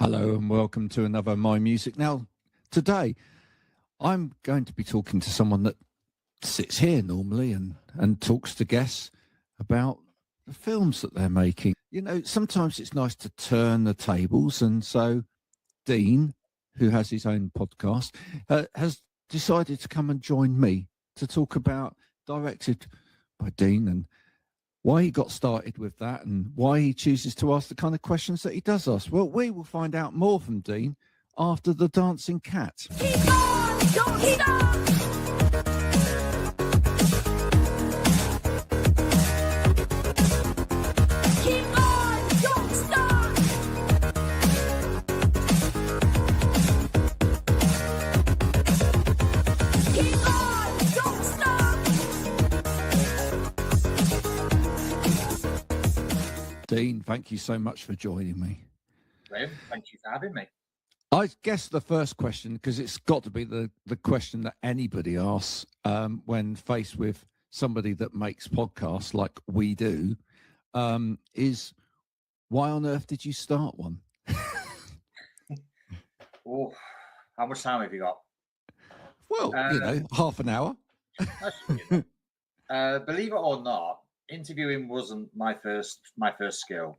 Hello and welcome to another My Music. Now, today I'm going to be talking to someone that sits here normally and talks to guests about the films that they're making. You know, sometimes it's nice to turn the tables, and so Dean, who has his own podcast, has decided to come and join me to talk about, directed by Dean, and why he got started with that and why he chooses to ask the kind of questions that he does ask. Well, we will find out more from Dean after the dancing cat. Keep on, don't stop. Keep on, don't stop. Keep on, don't stop. Dean, thank you so much for joining me. Graham, thank you for having me. I guess the first question, because it's got to be the question that anybody asks when faced with somebody that makes podcasts like we do, is why on earth did you start one? Oh, how much time have you got? Well, half an hour. Believe it or not, interviewing wasn't my first skill.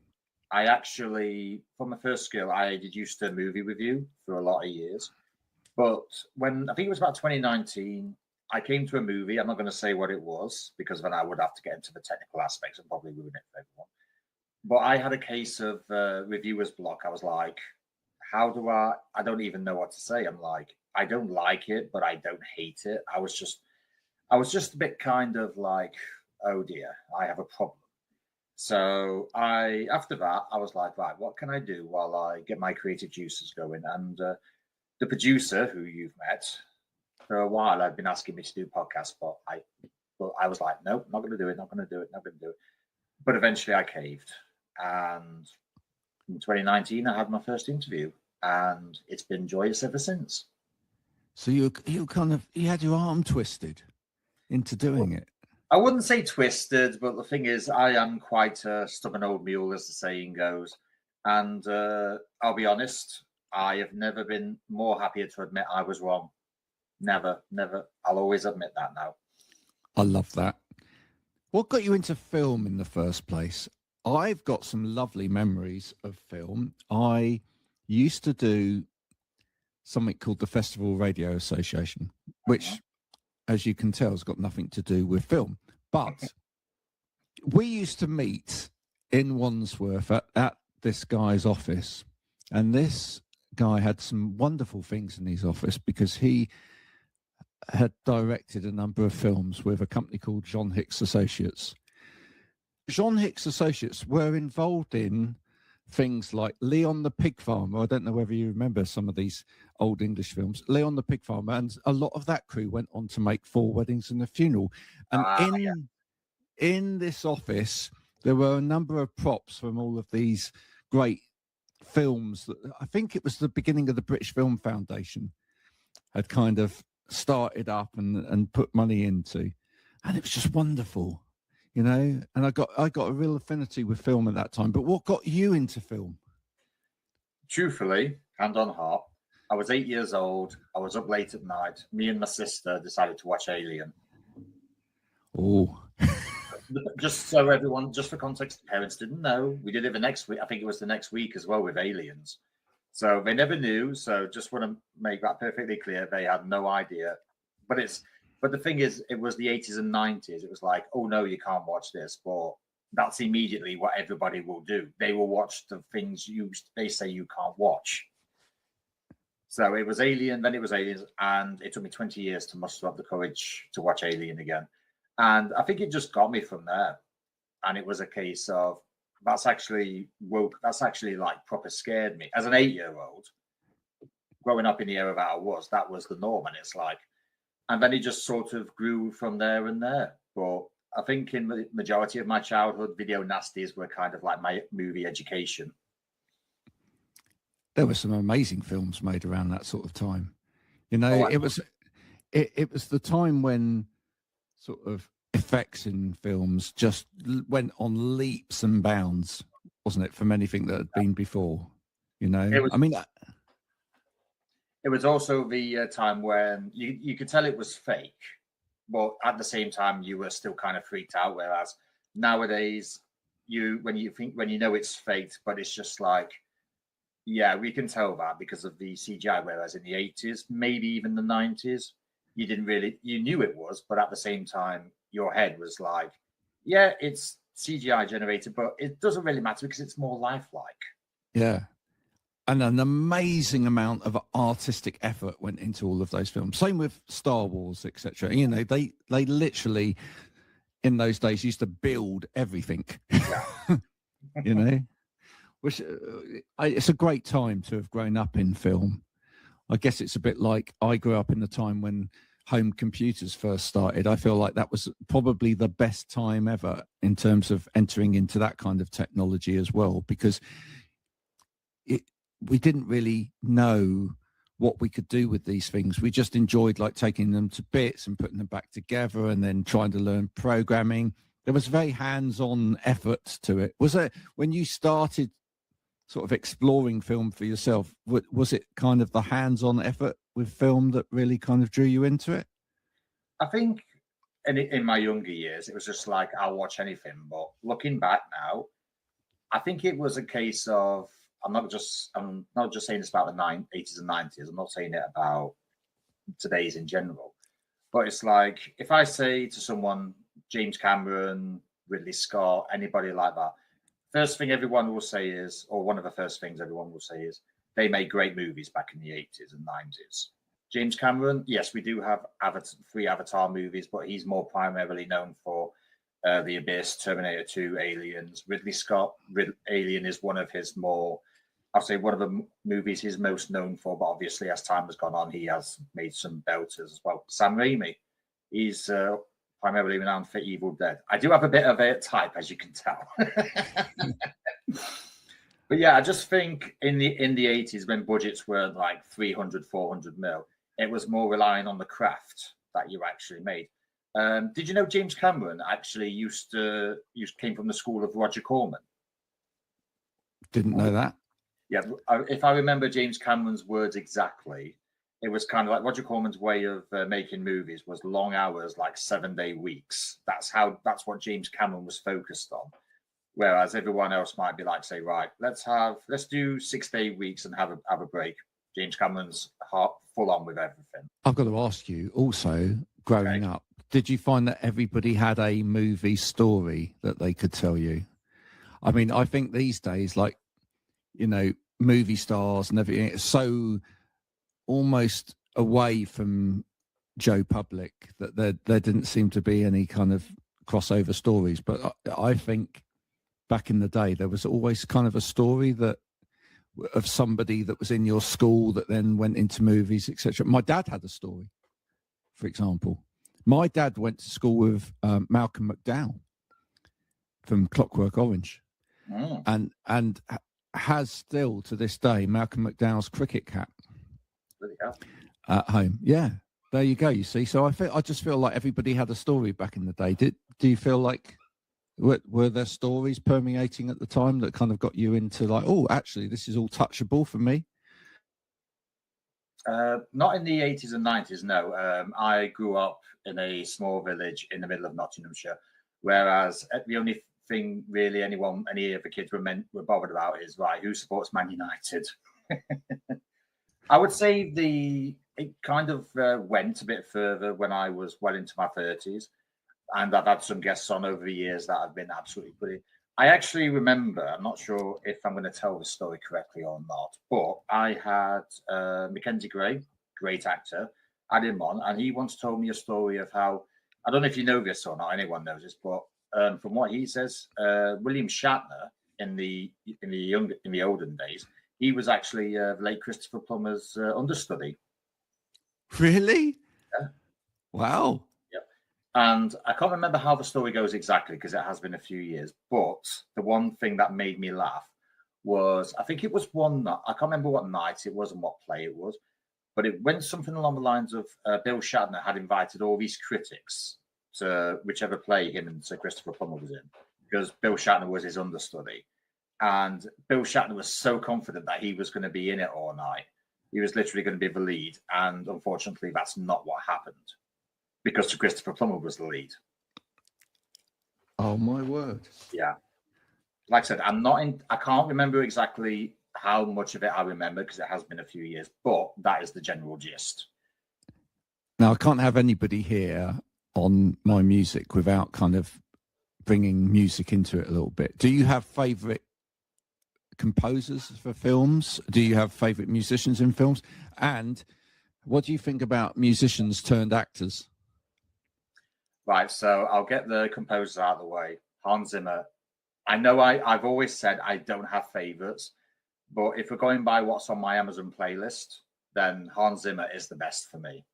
I actually, for my first skill, I did used to movie review for a lot of years. But when I think it was about 2019, I came to a movie. I'm not going to say what it was because then I would have to get into the technical aspects and probably ruin it for everyone. But I had a case of reviewer's block. I was like, how do I don't even know what to say. I'm like, I don't like it, but I don't hate it. I was just a bit kind of like, oh dear, I have a problem. So after that, I was like, right, what can I do while I get my creative juices going? And the producer who you've met, for a while, I've been asking me to do podcasts, but I was like, nope, not going to do it. But eventually I caved. And in 2019, I had my first interview and it's been joyous ever since. So you had your arm twisted into doing it. I wouldn't say twisted, but the thing is, I am quite a stubborn old mule, as the saying goes. And I'll be honest, I have never been more happier to admit I was wrong. Never. I'll always admit that now. I love that. What got you into film in the first place? I've got some lovely memories of film. I used to do something called the Festival Radio Association, which, as you can tell, has got nothing to do with film. But we used to meet in Wandsworth at this guy's office. And this guy had some wonderful things in his office because he had directed a number of films with a company called John Hicks Associates. John Hicks Associates were involved in things like Leon the Pig Farmer. I don't know whether you remember some of these old English films. Leon the Pig Farmer, and a lot of that crew went on to make Four Weddings and a Funeral. And in this office, there were a number of props from all of these great films that I think it was the beginning of the British Film Foundation had kind of started up and put money into. And it was just wonderful. You know, and I got a real affinity with film at that time. But what got you into film? Truthfully, hand on heart, I was 8 years old. I was up late at night. Me and my sister decided to watch Alien. Oh. Just so everyone, just for context, the parents didn't know. We did it the next week. I think it was the next week as well with Aliens. So they never knew. So just want to make that perfectly clear. They had no idea. But the thing is, it was the 80s and 90s. It was like, oh, no, you can't watch this. But that's immediately what everybody will do. They will watch the things they say you can't watch. So it was Alien, then it was Aliens. And it took me 20 years to muster up the courage to watch Alien again. And I think it just got me from there. And it was a case of, that's actually like proper scared me. As an 8-year-old, growing up in the era that was the norm. And it's like, and then it just sort of grew from there and there. But I think in the majority of my childhood, video nasties were kind of like my movie education. There were some amazing films made around that sort of time. You know, it was the time when sort of effects in films just went on leaps and bounds, wasn't it, from anything that had been before? You know, It was- I mean, It was also the time when you could tell it was fake, but at the same time you were still kind of freaked out. Whereas nowadays, when you know it's faked, but it's just like, yeah, we can tell that because of the CGI. Whereas in the 80s, maybe even the 90s, you knew it was, but at the same time, your head was like, yeah, it's CGI generated, but it doesn't really matter because it's more lifelike. yeah. And an amazing amount of artistic effort went into all of those films. Same with Star Wars, etc. You know, they literally in those days used to build everything. You know, which it's a great time to have grown up in film. I guess it's a bit like I grew up in the time when home computers first started. I feel like that was probably the best time ever in terms of entering into that kind of technology as well, because we didn't really know what we could do with these things. We just enjoyed like taking them to bits and putting them back together and then trying to learn programming. There was very hands-on effort to it. Was it when you started sort of exploring film for yourself, was it kind of the hands-on effort with film that really kind of drew you into it? I think in my younger years, it was just like, I'll watch anything. But looking back now, I think it was a case of, I'm not just saying this about the 80s and 90s. I'm not saying it about today's in general. But it's like, if I say to someone, James Cameron, Ridley Scott, anybody like that, first thing everyone will say is, or one of the first things everyone will say is, they made great movies back in the 80s and 90s. James Cameron, yes, we do have 3 Avatar movies, but he's more primarily known for The Abyss, Terminator 2, Aliens. Ridley Scott, Alien is one of his more, I'll say one of the movies he's most known for, but obviously as time has gone on, he has made some belters as well. Sam Raimi, he's primarily renowned for Evil Dead. I do have a bit of a type, as you can tell. But yeah, I just think in the 80s, when budgets were like 300, 400 mil, it was more relying on the craft that you actually made. Did you know James Cameron actually came from the school of Roger Corman? Didn't know that. Yeah, if I remember James Cameron's words exactly, it was kind of like Roger Corman's way of making movies was long hours, like 7-day weeks. That's what James Cameron was focused on. Whereas everyone else might be like, say, right, let's do 6-day weeks and have a break. James Cameron's full on with everything. I've got to ask you also, growing up, did you find that everybody had a movie story that they could tell you? I mean, I think these days, like, you know, movie stars and everything, it's so almost away from Joe Public that there didn't seem to be any kind of crossover stories. But I think back in the day, there was always kind of a story of somebody that was in your school that then went into movies, etc. My dad had a story, for example. My dad went to school with Malcolm McDowell from Clockwork Orange, and has still to this day Malcolm McDowell's cricket cap at home. Yeah, there you go. You see, so I just feel like everybody had a story back in the day. Do you feel like were there stories permeating at the time that kind of got you into like, oh, actually, this is all touchable for me? Not in the 80s and 90s, no. I grew up in a small village in the middle of Nottinghamshire, whereas the only thing really any of the kids were bothered about is, right, who supports Man United? I would say it kind of went a bit further when I was well into my 30s. And I've had some guests on over the years that have been absolutely brilliant. I actually remember, I'm not sure if I'm going to tell the story correctly or not, but I had Mackenzie Gray, great actor, had him on, and he once told me a story of how, I don't know if you know this or not, anyone knows this, but from what he says, William Shatner in the olden days, he was actually the late Christopher Plummer's understudy. Really? Yeah. Wow. And I can't remember how the story goes exactly because it has been a few years. But the one thing that made me laugh was, I think it was one night, I can't remember what night it was and what play it was, but it went something along the lines of Bill Shatner had invited all these critics to whichever play him and Sir Christopher Plummer was in, because Bill Shatner was his understudy. And Bill Shatner was so confident that he was going to be in it all night. He was literally going to be the lead. And unfortunately, that's not what happened because Sir Christopher Plummer was the lead. Oh, my word. Yeah. Like I said, I can't remember exactly how much of it I remember because it has been a few years, but that is the general gist. Now, I can't have anybody here on MyMusic without kind of bringing music into it a little bit. Do you have favourite composers for films? Do you have favourite musicians in films? And what do you think about musicians turned actors? Right, so I'll get the composers out of the way. Hans Zimmer. I know I've always said I don't have favourites, but if we're going by what's on my Amazon playlist, then Hans Zimmer is the best for me.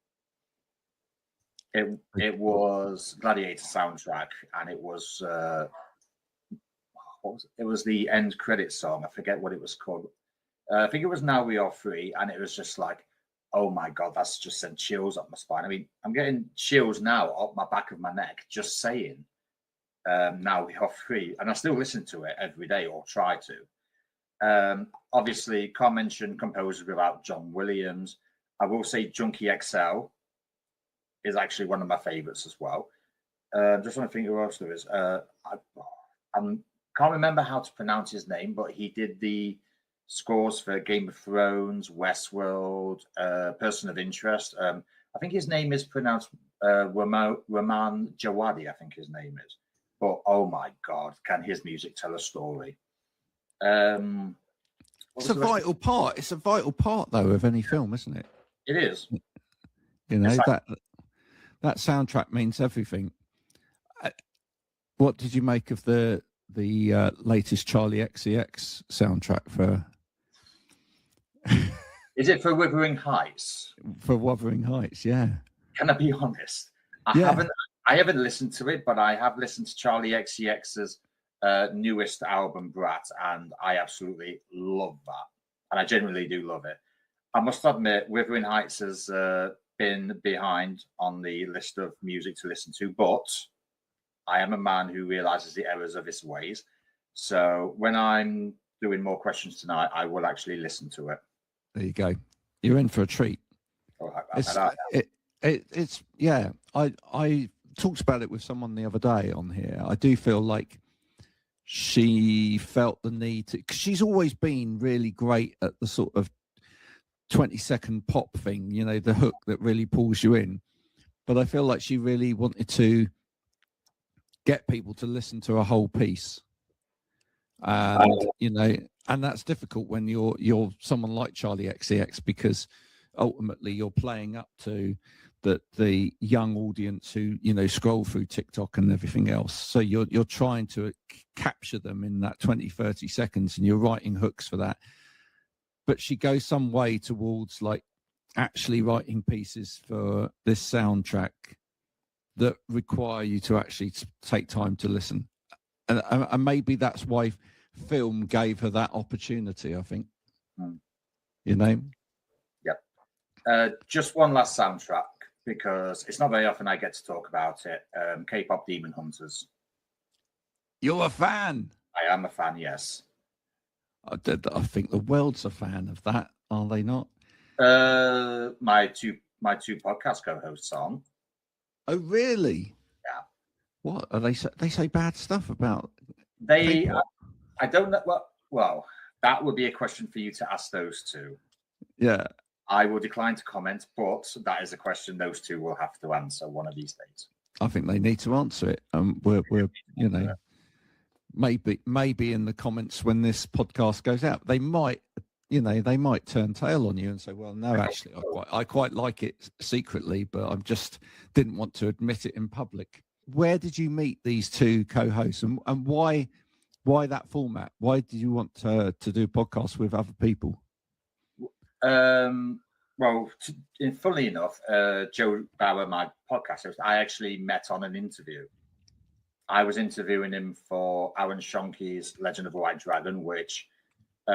It was Gladiator soundtrack, and it was what was it? It was the end credit song. I forget what it was called. I think it was Now We Are Free, and it was just like, oh my god, that's just sent chills up my spine. I mean, I'm getting chills now up my back of my neck just saying Now We Are Free, and I still listen to it every day or try to. Obviously, can't mention composers without John Williams. I will say Junkie XL is actually one of my favorites as well. Just want to think who else there is. I can't remember how to pronounce his name, but he did the scores for Game of Thrones, Westworld, Person of Interest. I think his name is pronounced Rahman Jawadi, I think his name is. But oh my God, can his music tell a story? It's a vital part. It's a vital part, though, of any film, isn't it? It is. You know, that soundtrack means everything. What did you make of the latest Charlie XCX soundtrack for? Is it for Wuthering Heights? For Wuthering Heights, yeah. Can I be honest? I haven't listened to it, but I have listened to Charlie XCX's newest album, Brat, and I absolutely love that. And I genuinely do love it. I must admit, Wuthering Heights has been behind on the list of music to listen to, but I am a man who realizes the errors of his ways. So when I'm doing more questions tonight, I will actually listen to it. There you go. You're in for a treat. Oh, It's yeah. I talked about it with someone the other day on here. I do feel like she felt the need to, because she's always been really great at the sort of 20-second pop thing, you know, the hook that really pulls you in. But I feel like she really wanted to get people to listen to a whole piece. And, you know, and that's difficult when you're someone like Charlie XCX, because ultimately you're playing up to the young audience who, you know, scroll through TikTok and everything else. So you're trying to capture them in that 20-30 seconds, and you're writing hooks for that. But she goes some way towards like actually writing pieces for this soundtrack that require you to actually take time to listen. And maybe that's why film gave her that opportunity, I think. You know? Yep. Just one last soundtrack, because it's not very often I get to talk about it. K-pop Demon Hunters. You're a fan? I am a fan, yes. I think the world's a fan of that, are they not? My two podcast co-hosts on. Oh, really? Yeah. What are they say? They say bad stuff about. I don't know. Well, that would be a question for you to ask those two. Yeah. I will decline to comment, but that is a question those two will have to answer one of these days. I think they need to answer it. We're you know, maybe in the comments when this podcast goes out, they might, you know, they might turn tail on you and say, well, no, actually, I quite like it secretly, but I just didn't want to admit it in public. Where did you meet these two co-hosts, and why that format? Why did you want to do podcasts with other people? Well, funnily enough, Joe Bauer, my podcast host, I actually met on an interview. I was interviewing him for Aaron Schonke's Legend of the White Dragon, which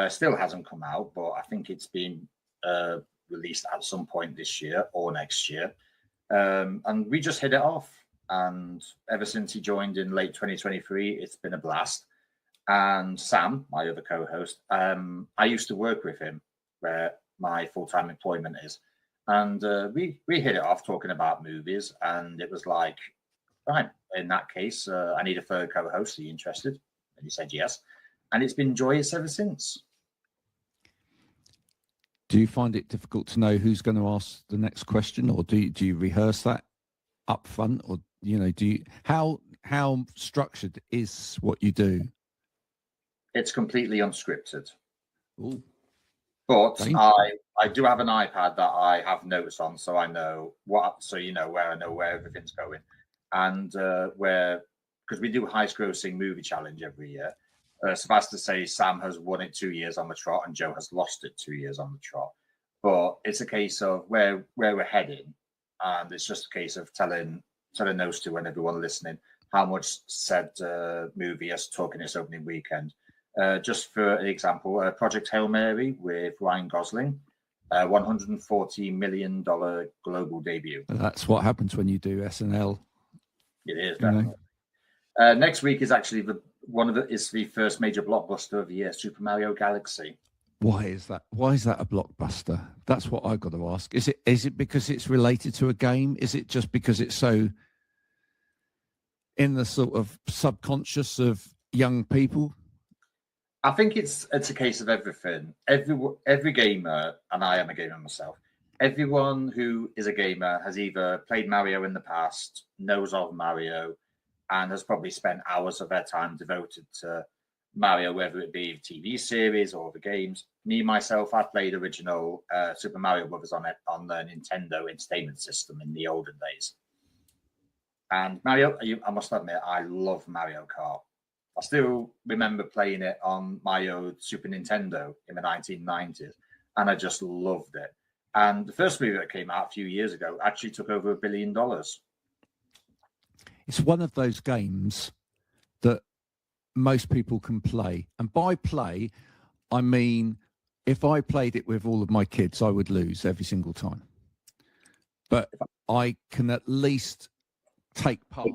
still hasn't come out, but I think it's been released at some point this year or next year. And we just hit it off. And ever since he joined in late 2023, it's been a blast. And Sam, my other co-host, I used to work with him where my full-time employment is. And we hit it off talking about movies. And it was like, right, in that case, I need a third co-host. Are you interested? And he said yes. And it's been joyous ever since. Do you find it difficult to know who's going to ask the next question, or do you rehearse that up front, or how structured is what you do? It's completely unscripted. Ooh. But I do have an iPad that I have notes on, so I know where I know where everything's going, and because we do highest grossing movie challenge every year. Suffice to say, Sam has won it 2 years on the trot, and Joe has lost it 2 years on the trot. But it's a case of where we're heading, and it's just a case of telling those two and everyone listening how much said movie has took in its opening weekend. Just for example, Project Hail Mary with Ryan Gosling, $140 million global debut. That's what happens when you do SNL. It is definitely. Next week is actually the first major blockbuster of the year, Super Mario Galaxy. Why is that? Why is that a blockbuster? That's what I've got to ask. Is it because it's related to a game? Is it just because it's so in the sort of subconscious of young people? I think it's a case of everything. Every gamer, and I am a gamer myself, everyone who is a gamer has either played Mario in the past, knows of Mario, and has probably spent hours of their time devoted to Mario, whether it be TV series or the games. Me, myself, I played original Super Mario Brothers on the Nintendo Entertainment System in the olden days. And Mario, I must admit, I love Mario Kart. I still remember playing it on my old Super Nintendo in the 1990s, and I just loved it. And the first movie that came out a few years ago actually took over $1 billion. It's one of those games that most people can play. And by play, I mean, if I played it with all of my kids, I would lose every single time. But I can at least take part.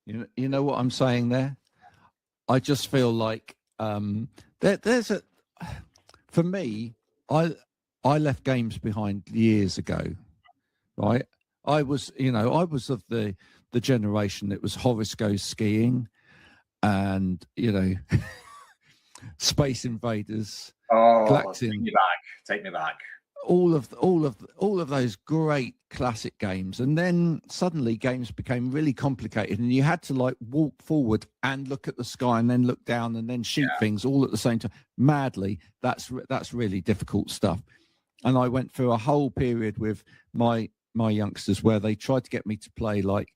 You know what I'm saying there? I just feel like for me, I left games behind years ago, right? I was of the generation that was Horace Goes Skiing and, Space Invaders. Oh, Galactic, take me back. All of those great classic games, and then suddenly games became really complicated, and you had to like walk forward and look at the sky, and then look down, and then shoot things all at the same time. Madly, that's really difficult stuff. And I went through a whole period with my youngsters where they tried to get me to play like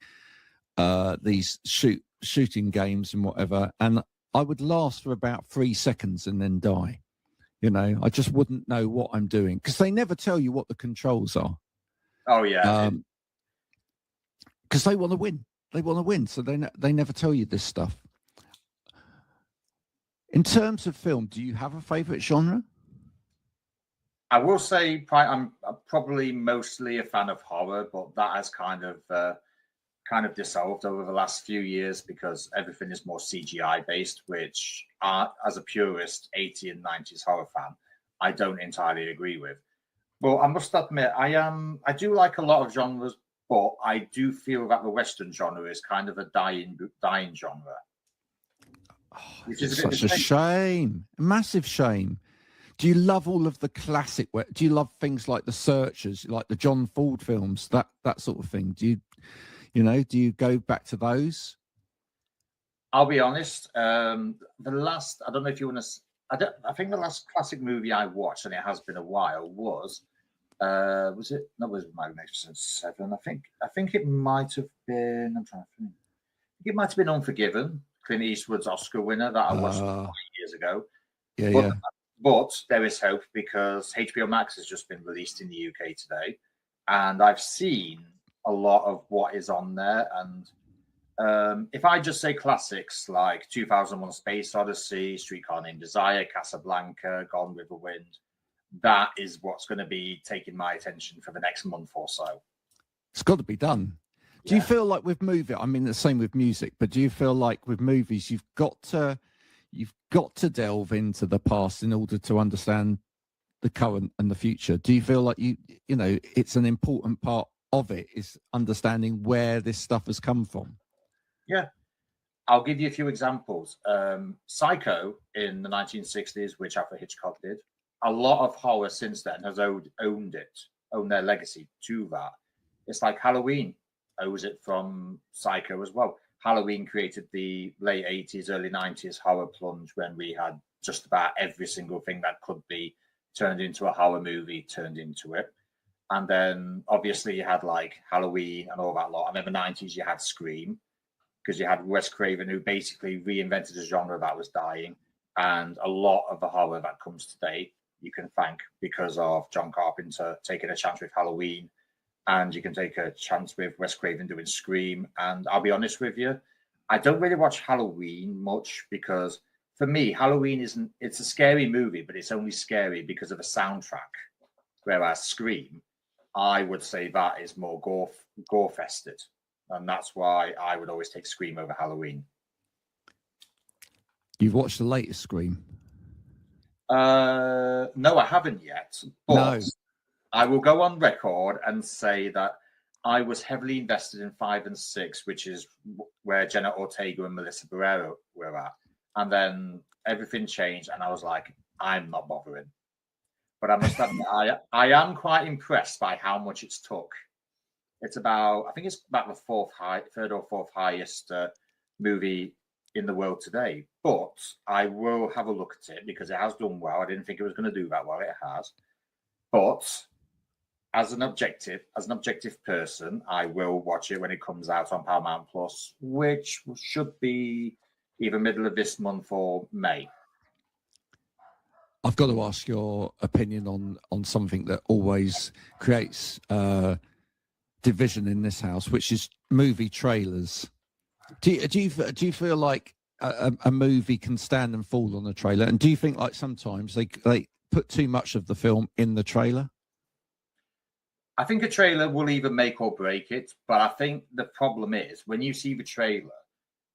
these shooting games and whatever, and I would last for about 3 seconds and then die. I just wouldn't know what I'm doing because they never tell you what the controls are. Oh yeah, because they want to win. They want to win, so they never tell you this stuff. In terms of film, do you have a favorite genre? I will say I'm probably mostly a fan of horror, but that has kind of dissolved over the last few years because everything is more CGI based, which as a purist 80s and 90s horror fan, I don't entirely agree with. Well, I must admit, I do like a lot of genres, but I do feel that the Western genre is kind of a dying genre. Which is such a shame, a massive shame. Do you love all of the classic? Do you love things like The Searchers, like the John Ford films, that sort of thing? Do you go back to those? I'll be honest. I don't know if you want to. I think the last classic movie I watched, and it has been a while, was it? That was Magnificent Seven. I think it might have been. I'm trying to think. It might have been Unforgiven, Clint Eastwood's Oscar winner that I watched 5 years ago. But there is hope because HBO Max has just been released in the UK today, and I've seen a lot of what is on there. And if I just say classics like 2001: Space Odyssey, Streetcar Named Desire, Casablanca, Gone with the Wind, that is what's going to be taking my attention for the next month or so. It's got to be done. Do you feel like with movie, I mean, the same with music, but do you feel like with movies, you've got to you've got to delve into the past in order to understand the current and the future. Do you feel like you know, it's an important part of it is understanding where this stuff has come from? Yeah. I'll give you a few examples. Psycho in the 1960s, which Alfred Hitchcock did. A lot of horror since then has owned their legacy to that. It's like Halloween owes it from Psycho as well. Halloween created the late 80s, early 90s horror plunge when we had just about every single thing that could be turned into a horror movie turned into it. And then obviously you had like Halloween and all that lot. And in the 90s you had Scream, because you had Wes Craven, who basically reinvented a genre that was dying. And a lot of the horror that comes today, you can thank because of John Carpenter taking a chance with Halloween. And you can take a chance with Wes Craven doing Scream. And I'll be honest with you, I don't really watch Halloween much because for me, Halloween it's a scary movie, but it's only scary because of the soundtrack. Whereas Scream, I would say that is more gore-fested. And that's why I would always take Scream over Halloween. You've watched the latest Scream? No, I haven't yet. But No. I will go on record and say that I was heavily invested in 5 and 6, which is where Jenna Ortega and Melissa Barrera were at. And then everything changed, and I was like, I'm not bothering. But I must admit, I am quite impressed by how much it's took. It's about, I think it's about the third or fourth highest movie in the world today. But I will have a look at it because it has done well. I didn't think it was going to do that well. It has. But as an objective person, I will watch it when it comes out on Paramount Plus, which should be either middle of this month or May. I've got to ask your opinion on something that always creates division in this house, which is movie trailers. Do you feel like a movie can stand and fall on a trailer? And do you think like sometimes they put too much of the film in the trailer? I think a trailer will either make or break it, but I think the problem is when you see the trailer,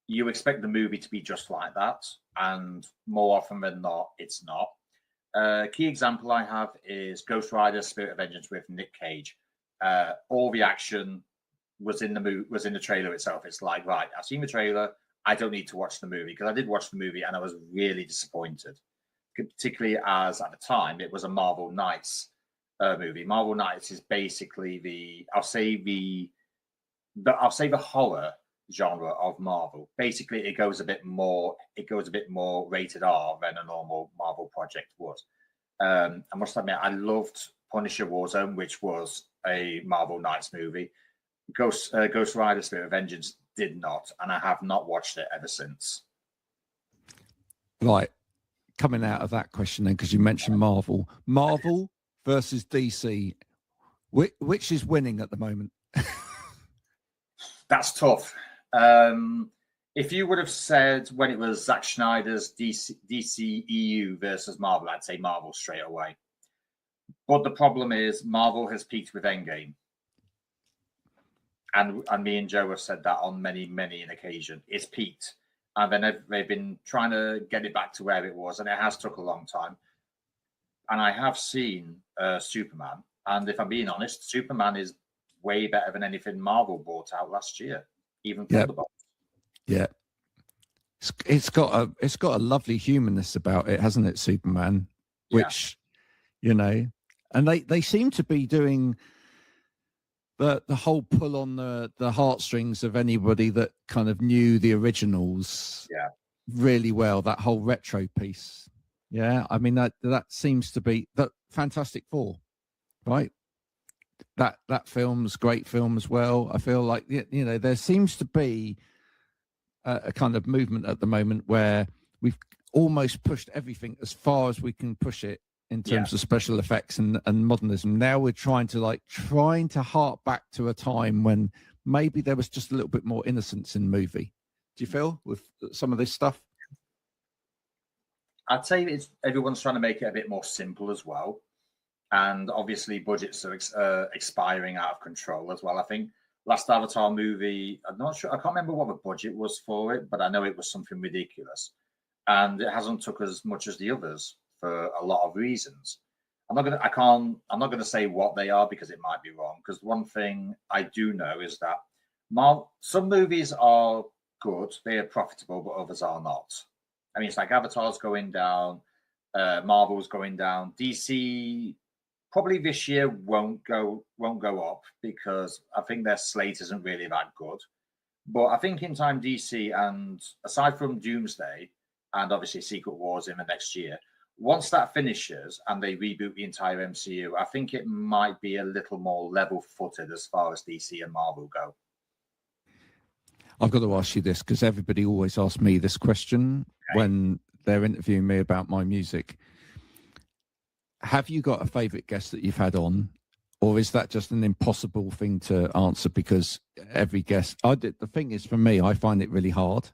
you expect the movie to be just like that, and more often than not, it's not. Key example I have is Ghost Rider: Spirit of Vengeance with Nick Cage. All the action was in the trailer itself. It's like, right, I've seen the trailer. I don't need to watch the movie, because I did watch the movie and I was really disappointed, particularly as at the time it was a Marvel Knights movie. Marvel Knights is basically the horror genre of Marvel. Basically, it goes a bit more rated R than a normal Marvel project was. I must admit, I loved Punisher Warzone, which was a Marvel Knights movie. Ghost Rider: Spirit of Vengeance did not, and I have not watched it ever since. Right, coming out of that question then, because you mentioned Marvel versus DC, which is winning at the moment? That's tough. If you would have said when it was Zack Snyder's DC EU versus Marvel, I'd say Marvel straight away. But the problem is Marvel has peaked with Endgame. And me and Joe have said that on many an occasion. It's peaked. And then they've been trying to get it back to where it was, and it has took a long time. And I have seen Superman. And if I'm being honest, Superman is way better than anything Marvel brought out last year, even Thunderbolt. Yeah. It's got a lovely humanness about it, hasn't it, Superman? Which, you know, and they seem to be doing the whole pull on the heartstrings of anybody that kind of knew the originals really well, that whole retro piece. Yeah, I mean that seems to be that Fantastic Four, right? That film's great film as well. I feel like, you know, there seems to be a kind of movement at the moment where we've almost pushed everything as far as we can push it in terms of special effects and modernism. Now we're trying to hark back to a time when maybe there was just a little bit more innocence in movie. Do you feel with some of this stuff? I'd say everyone's trying to make it a bit more simple as well. And obviously budgets are expiring out of control as well. I think last Avatar movie, I'm not sure, I can't remember what the budget was for it, but I know it was something ridiculous. and it hasn't took as much as the others for a lot of reasons. I'm not gonna say what they are because it might be wrong. Because one thing I do know is that some movies are good, they are profitable, but others are not. I mean, it's like Avatar's going down, Marvel's going down, DC probably this year won't go up because I think their slate isn't really that good. But I think in time DC, and aside from Doomsday and obviously Secret Wars in the next year, once that finishes and they reboot the entire MCU, I think it might be a little more level-footed as far as DC and Marvel go. I've got to ask you this because everybody always asks me this question when they're interviewing me about my music. Have you got a favorite guest that you've had on, or is that just an impossible thing to answer because every guest? The thing is, for me, I find it really hard.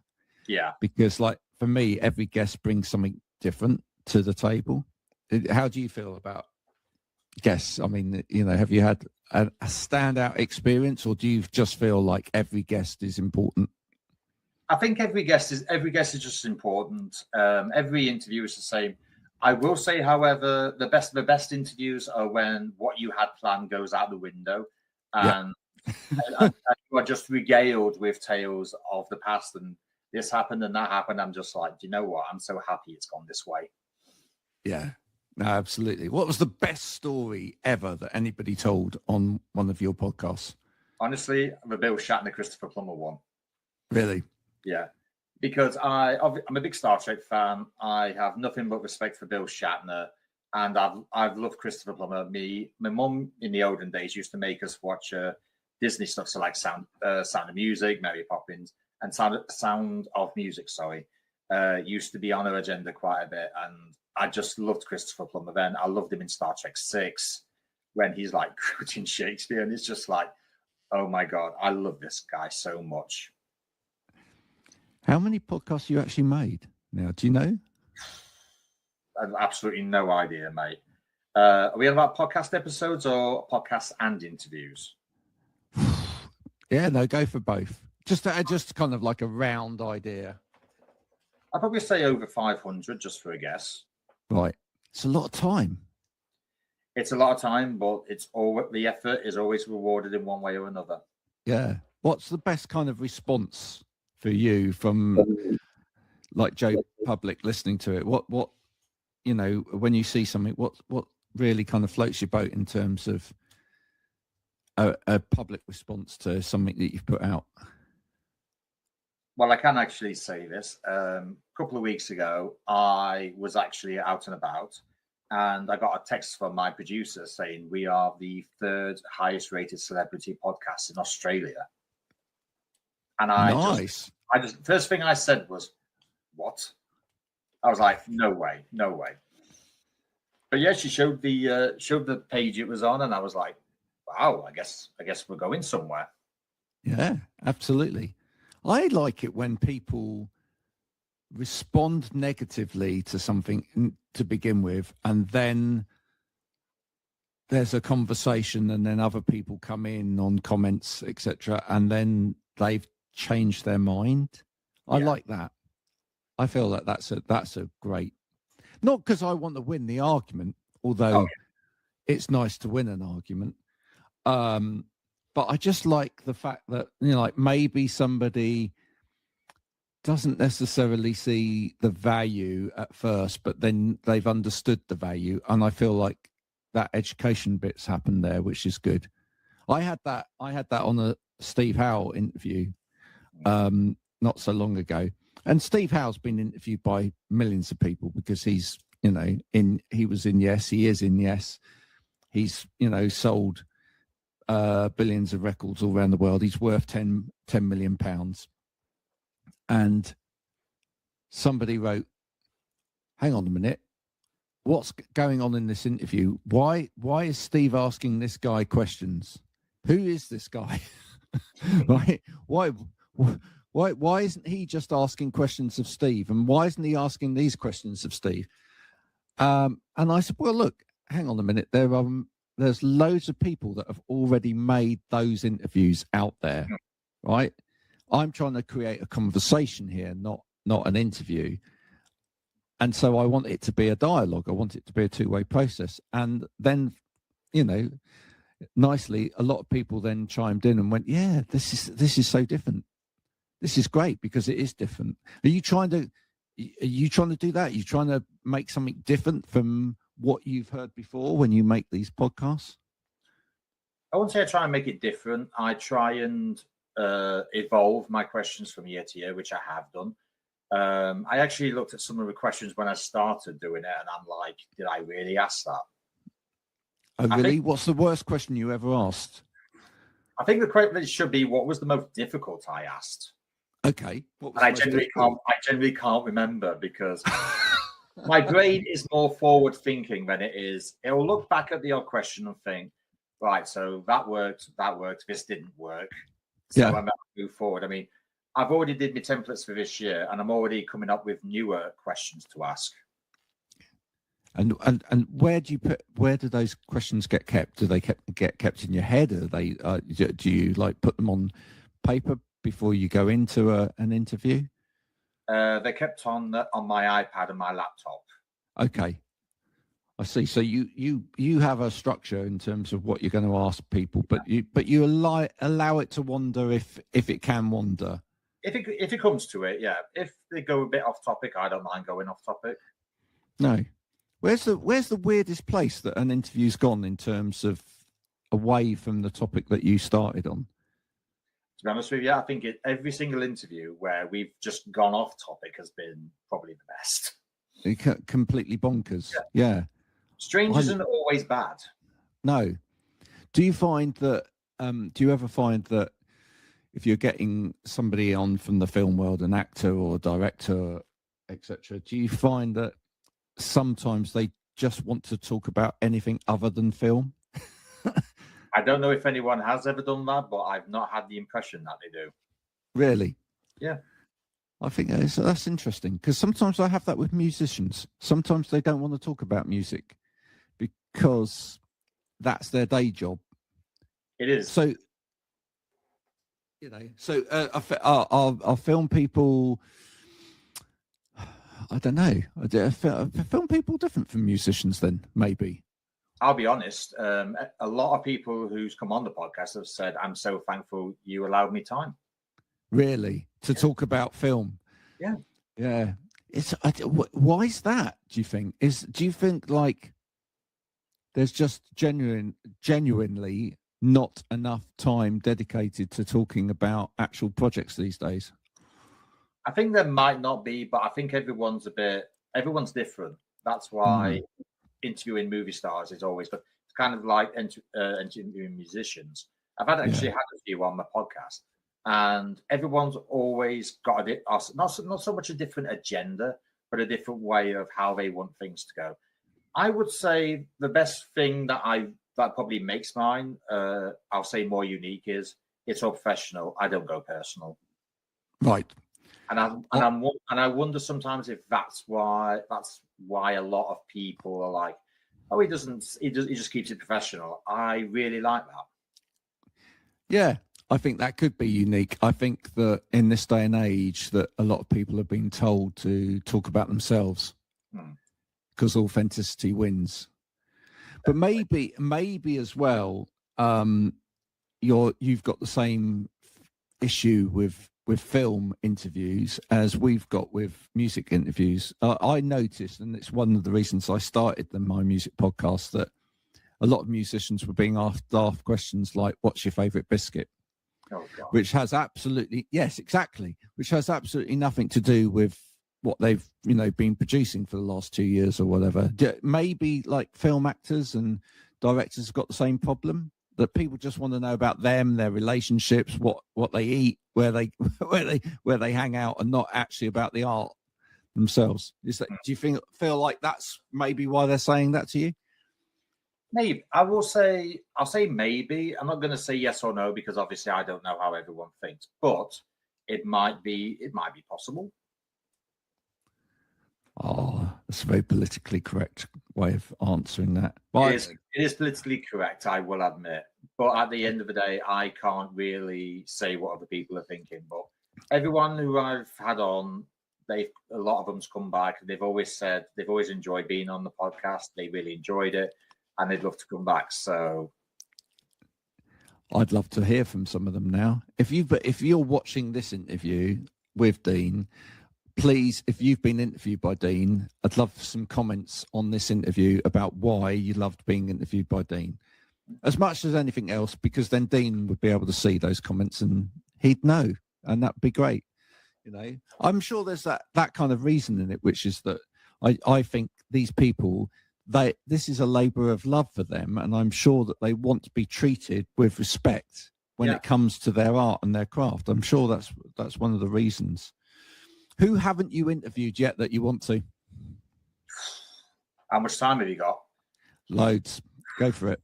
Yeah. Because, like, for me, every guest brings something different to the table. How do you feel about guests? I mean, have you had a standout experience, or do you just feel like every guest is important? I think every guest is just important. Every interview is the same. I will say, however, the best interviews are when what you had planned goes out the window, and, and you are just regaled with tales of the past, and this happened and that happened. I'm just like, do you know what? I'm so happy it's gone this way. Yeah, no, absolutely. What was the best story ever that anybody told on one of your podcasts? Honestly, the Bill Shatner, Christopher Plummer one. Really? Yeah, because I'm a big Star Trek fan. I have nothing but respect for Bill Shatner, and I've loved Christopher Plummer. My mum in the olden days used to make us watch Disney stuff, so like Sound of Music, Mary Poppins, and Sound of Music. Sorry, used to be on her agenda quite a bit, and I just loved Christopher Plummer then. I loved him in Star Trek 6 when he's like quoting Shakespeare, and it's just like, oh my God, I love this guy so much. How many podcasts you actually made now? Do you know? I have absolutely no idea, mate. Are we on about podcast episodes or podcasts and interviews? Yeah, no, go for both. Just kind of like a round idea. I'd probably say over 500 just for a guess. Right. It's a lot of time. It's a lot of time, but the effort is always rewarded in one way or another. Yeah. What's the best kind of response for you from like Joe Public listening to it? What when you see something, what really kind of floats your boat in terms of a public response to something that you've put out? Well, I can actually say this. A couple of weeks ago, I was actually out and about, and I got a text from my producer saying we are the third highest rated celebrity podcast in Australia. And nice. I just first thing I said was, "What?" I was like, "No way, no way." But yeah, she showed the page it was on, and I was like, "Wow, I guess we're going somewhere." Yeah, absolutely. I like it when people respond negatively to something to begin with, and then there's a conversation, and then other people come in on comments, etc., and then they've changed their mind. I like that. I feel that that's a great, not because I want to win the argument, although it's nice to win an argument. But I just like the fact that, like maybe somebody doesn't necessarily see the value at first, but then they've understood the value. And I feel like that education bit's happened there, which is good. I had that on a Steve Howe interview not so long ago. And Steve Howe's been interviewed by millions of people because he's, he was in Yes, he is in Yes. He's, sold billions of records all around the world. He's worth 10 million pounds. And somebody wrote, hang on a minute, what's going on in this interview? Why is Steve asking this guy questions? Who is this guy? Right? Why isn't he just asking questions of Steve? And why isn't he asking these questions of Steve? And I said, well, look, hang on a minute. There's loads of people that have already made those interviews out there, right? I'm trying to create a conversation here, not an interview. and so I want it to be a dialogue. I want it to be a two-way process. And then, you know, nicely, a lot of people then chimed in and went, "Yeah, this is so different. This is great because it is different." Are you trying to do that? Are you trying to make something different from what you've heard before when you make these podcasts? I wouldn't say I try and make it different. I try and evolve my questions from year to year, which I have done. I actually looked at some of the questions when I started doing it, and I'm like, did I really ask that? Oh, really? What's the worst question you ever asked? I think the question should be, what was the most difficult I asked? Okay. And I generally can't remember because my brain is more forward thinking than it is. It will look back at the odd question and think, right, so that worked, this didn't work. So I'm going to move forward. I mean, I've already did my templates for this year, and I'm already coming up with newer questions to ask. And where do those questions get kept? Do they get kept in your head? Are they do you like put them on paper before you go into an interview? They're kept on my iPad and my laptop. Okay, I see. So you have a structure in terms of what you're going to ask people, but you allow it to wander if it can wander. If it comes to it, yeah. If they go a bit off topic, I don't mind going off topic. No. Where's the weirdest place that an interview's gone in terms of away from the topic that you started on? To be honest with you, I think every single interview where we've just gone off topic has been probably the best. Completely bonkers. Yeah. Strange isn't always bad. No. Do you find that? Do you ever find that if you're getting somebody on from the film world, an actor or a director, etc., do you find that sometimes they just want to talk about anything other than film? I don't know if anyone has ever done that, but I've not had the impression that they do. Really? Yeah. I think that's interesting because sometimes I have that with musicians. Sometimes they don't want to talk about music because that's their day job. It is. So, you know, are film people, I don't know, are film people different from musicians then, maybe? I'll be honest. A lot of people who's come on the podcast have said, I'm so thankful you allowed me time. Really? To talk about film? Yeah. Yeah. Why is that, do you think? Do you think like there's just genuinely not enough time dedicated to talking about actual projects these days? I think there might not be, but I think everyone's different. That's why interviewing movie stars is always, but it's kind of like interviewing musicians. I've had a few on my podcast, and everyone's always got not so much a different agenda, but a different way of how they want things to go. I would say the best thing that probably makes mine, I'll say more unique, is it's all professional. I don't go personal. Right. And I wonder sometimes if that's why a lot of people are like, oh, he just keeps it professional. I really like that. Yeah, I think that could be unique. I think that in this day and age that a lot of people have been told to talk about themselves because authenticity wins. But maybe as well, you've got the same issue with film interviews as we've got with music interviews. I noticed, and it's one of the reasons I started the MyMusic Podcast, that a lot of musicians were being asked questions like, what's your favorite biscuit? Oh, God. Which has absolutely nothing to do with what they've been producing for the last 2 years or whatever. Maybe like film actors and directors have got the same problem, that people just want to know about them, their relationships, what they eat, where they hang out, and not actually about the art themselves. Do you feel like that's maybe why they're saying that to you? Maybe. I'll say maybe. I'm not going to say yes or no because obviously I don't know how everyone thinks, but it might be possible. Oh, that's a very politically correct way of answering that. It is politically correct, I will admit. But at the end of the day, I can't really say what other people are thinking. But everyone who I've had on, a lot of them's come back. They've always said they've always enjoyed being on the podcast. They really enjoyed it, and they'd love to come back. So I'd love to hear from some of them now. If you're watching this interview with Dean, please, if you've been interviewed by Dean, I'd love some comments on this interview about why you loved being interviewed by Dean, as much as anything else, because then Dean would be able to see those comments and he'd know, and that'd be great. You know, I'm sure there's that kind of reason in it, which is that I think these people, this is a labour of love for them, and I'm sure that they want to be treated with respect when it comes to their art and their craft. I'm sure that's one of the reasons. Who haven't you interviewed yet that you want to? How much time have you got? Loads. Go for it.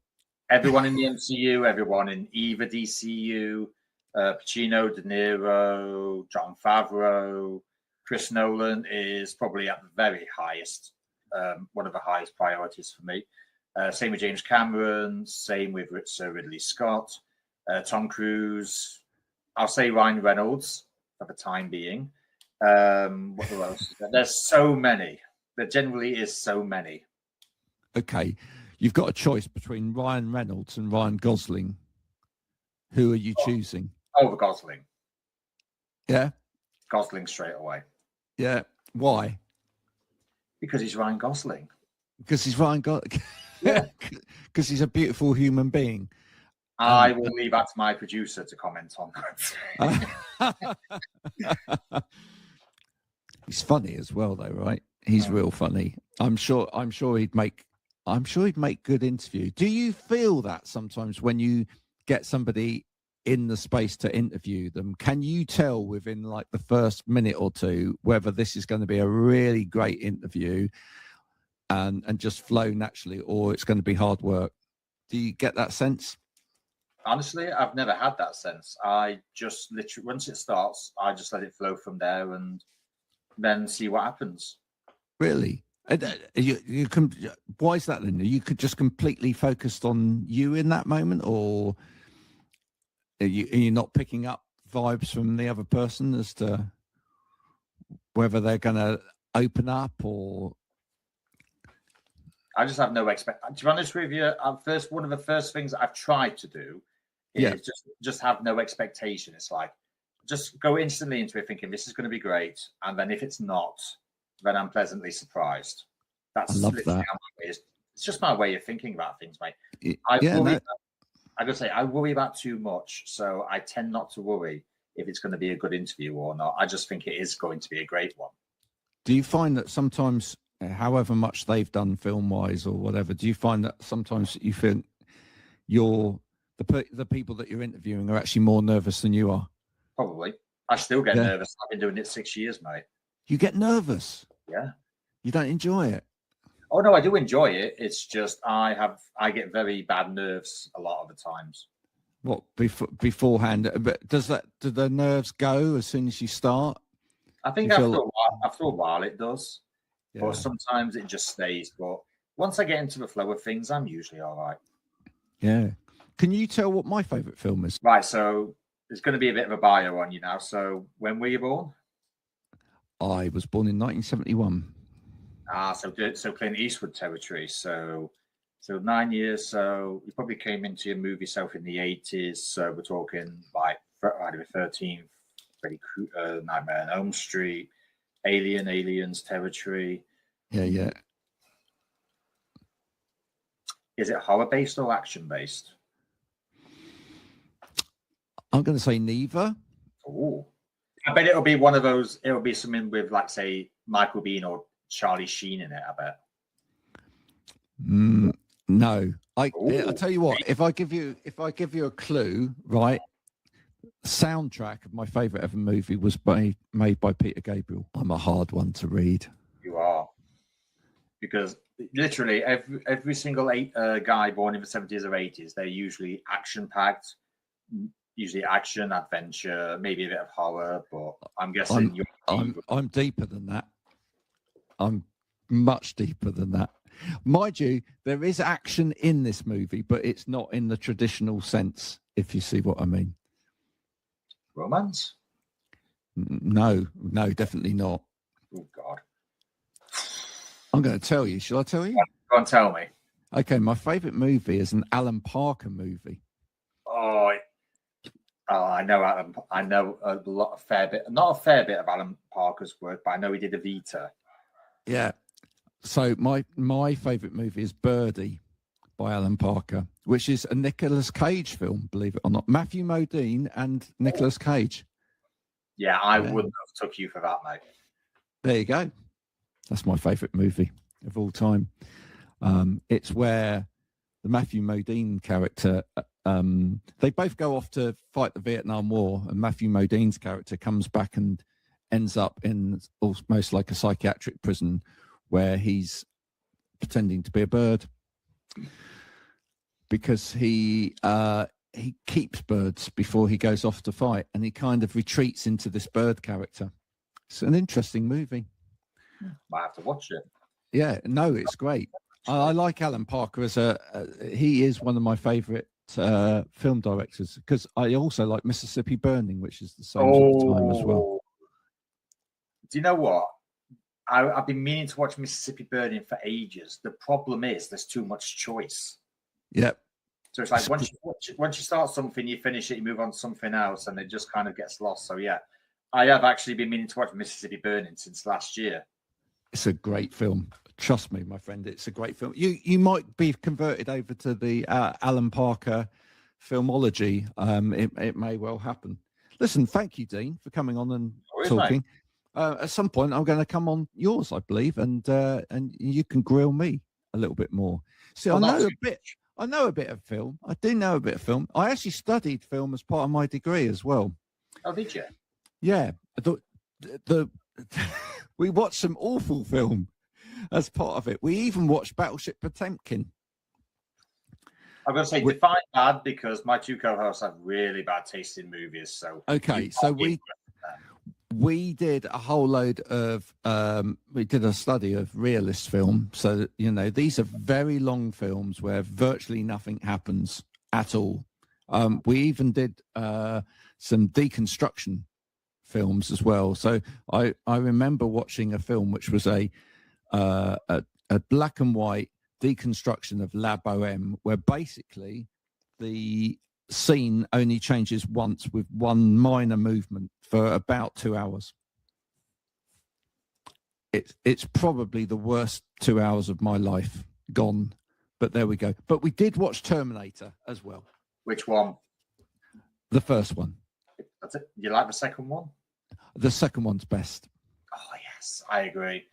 Everyone in the MCU, everyone in either DCU, Pacino, De Niro, Jon Favreau, Chris Nolan is probably at the very highest, one of the highest priorities for me. Same with James Cameron, same with Sir Ridley Scott, Tom Cruise. I'll say Ryan Reynolds for the time being. What else? There's so many. There generally is so many. Okay. You've got a choice between Ryan Reynolds and Ryan Gosling. Who are you choosing? Over Gosling. Yeah? Gosling straight away. Yeah. Why? Because he's Ryan Gosling. Because he's Ryan Gosling. Yeah. Because he's a beautiful human being. I will leave that to my producer to comment on that. He's funny as well, though, right? He's real funny. I'm sure he'd make good interview. Do you feel that sometimes when you get somebody in the space to interview them, can you tell within like the first minute or two whether this is going to be a really great interview and just flow naturally, or it's going to be hard work? Do you get that sense? Honestly, I've never had that sense. I just literally, once it starts, I just let it flow from there and then see what happens. Really? You can. Why is that then? You could just completely focused on you in that moment, or are you not picking up vibes from the other person as to whether they're going to open up or? I just have no expectation. To be honest with you, one of the first things I've tried to do is just have no expectation. It's like just go instantly into it thinking this is going to be great, and then if it's not, then I'm pleasantly surprised. That's I love that. It's just my way of thinking about things, mate. I worry about too much, so I tend not to worry if it's going to be a good interview or not. I just think it is going to be a great one. Do you find that sometimes, however much they've done film-wise or whatever, do you find that sometimes you think the people that you're interviewing are actually more nervous than you are? Probably. I still get nervous. I've been doing it 6 years, mate. You get nervous? Yeah. You don't enjoy it? Oh no, I do enjoy it. It's just I get very bad nerves a lot of the times. What beforehand? But do the nerves go as soon as you start? I think after a while it does. Yeah. But sometimes it just stays. But once I get into the flow of things, I'm usually all right. Yeah. Can you tell what my favourite film is? Right. So there's going to be a bit of a bio on you now. So when were you born? I was born in 1971. So Clint Eastwood territory. So 9 years. So you probably came into your movie self in the 80s. So we're talking like Friday the 13th, Nightmare on Elm Street, Aliens territory. Yeah. Is it horror based or action based? I'm going to say neither. Oh, I bet it'll be one of those. It'll be something with, like, say, Michael Biehn or Charlie Sheen in it. I bet. No, I'll tell you what. If I give you a clue, right? Soundtrack of my favorite ever movie was made by Peter Gabriel. I'm a hard one to read. You are, because literally every single guy born in the 70s or 80s, they're usually action packed. Usually action, adventure, maybe a bit of horror, but I'm guessing I'm deeper than that. I'm much deeper than that. Mind you, there is action in this movie, but it's not in the traditional sense, if you see what I mean. Romance? No, definitely not. Oh God. I'm going to tell you. Shall I tell you? Go on, tell me. Okay, my favourite movie is an Alan Parker movie. Oh, I know Alan. I know a fair bit. Not a fair bit of Alan Parker's work, but I know he did Evita. Yeah. So my favourite movie is Birdie by Alan Parker, which is a Nicolas Cage film, believe it or not. Matthew Modine and Nicolas Cage. Yeah, I wouldn't have took you for that, mate. There you go. That's my favourite movie of all time. It's where the Matthew Modine character, they both go off to fight the Vietnam War, and Matthew Modine's character comes back and ends up in almost like a psychiatric prison where he's pretending to be a bird because he keeps birds before he goes off to fight, and he kind of retreats into this bird character. It's an interesting movie. Might have to watch it. Yeah, no, it's great. I like Alan Parker as he is one of my favourite film directors, because I also like Mississippi Burning, which is the same sort of time as well. Do you know what? I've been meaning to watch Mississippi Burning for ages. The problem is there's too much choice. Yep. So it's like once you start something, you finish it, you move on to something else, and it just kind of gets lost. So yeah, I have actually been meaning to watch Mississippi Burning since last year. It's a great film. Trust me, my friend, it's a great film. You might be converted over to the Alan Parker filmology. It may well happen. Listen, thank you, Dean, for coming on and talking. At some point, I'm going to come on yours, I believe, and you can grill me a little bit more. See, I know a bit of film. I do know a bit of film. I actually studied film as part of my degree as well. Oh, did you? Yeah. We watched some awful film as part of it. We even watched Battleship Potemkin. I'm going to say define bad, because my two co-hosts have really bad taste in movies. So okay, so we did a whole load of we did a study of realist film. So that, you know, these are very long films where virtually nothing happens at all. We even did some deconstruction films as well. So I remember watching a film which was a black and white deconstruction of La Boheme, where basically the scene only changes once with one minor movement for about 2 hours. It's probably the worst 2 hours of my life gone, but there we go. But we did watch Terminator as well. Which one? The first one. That's it. You like the second one? The second one's best. Oh yes, I agree.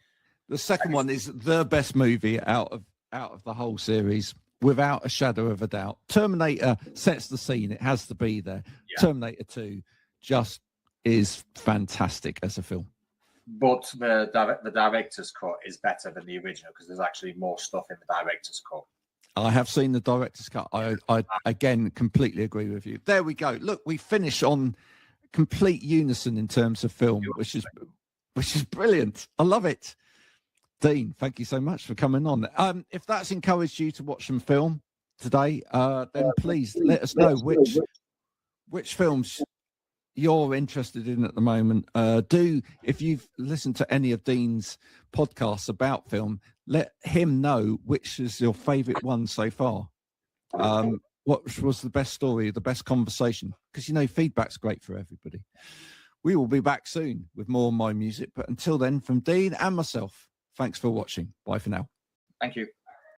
The second one is the best movie out of the whole series, without a shadow of a doubt. Terminator sets the scene; it has to be there. Yeah. Terminator 2 just is fantastic as a film. But the director's cut is better than the original, because there's actually more stuff in the director's cut. I have seen the director's cut. I again completely agree with you. There we go. Look, we finish on complete unison in terms of film, which is brilliant. I love it. Dean, thank you so much for coming on. If that's encouraged you to watch some film today, then please let us know which films you're interested in at the moment. If you've listened to any of Dean's podcasts about film, let him know which is your favorite one so far. What was the best story, the best conversation? Because, you know, feedback's great for everybody. We will be back soon with more My Music. But until then, from Dean and myself, thanks for watching. Bye for now. Thank you.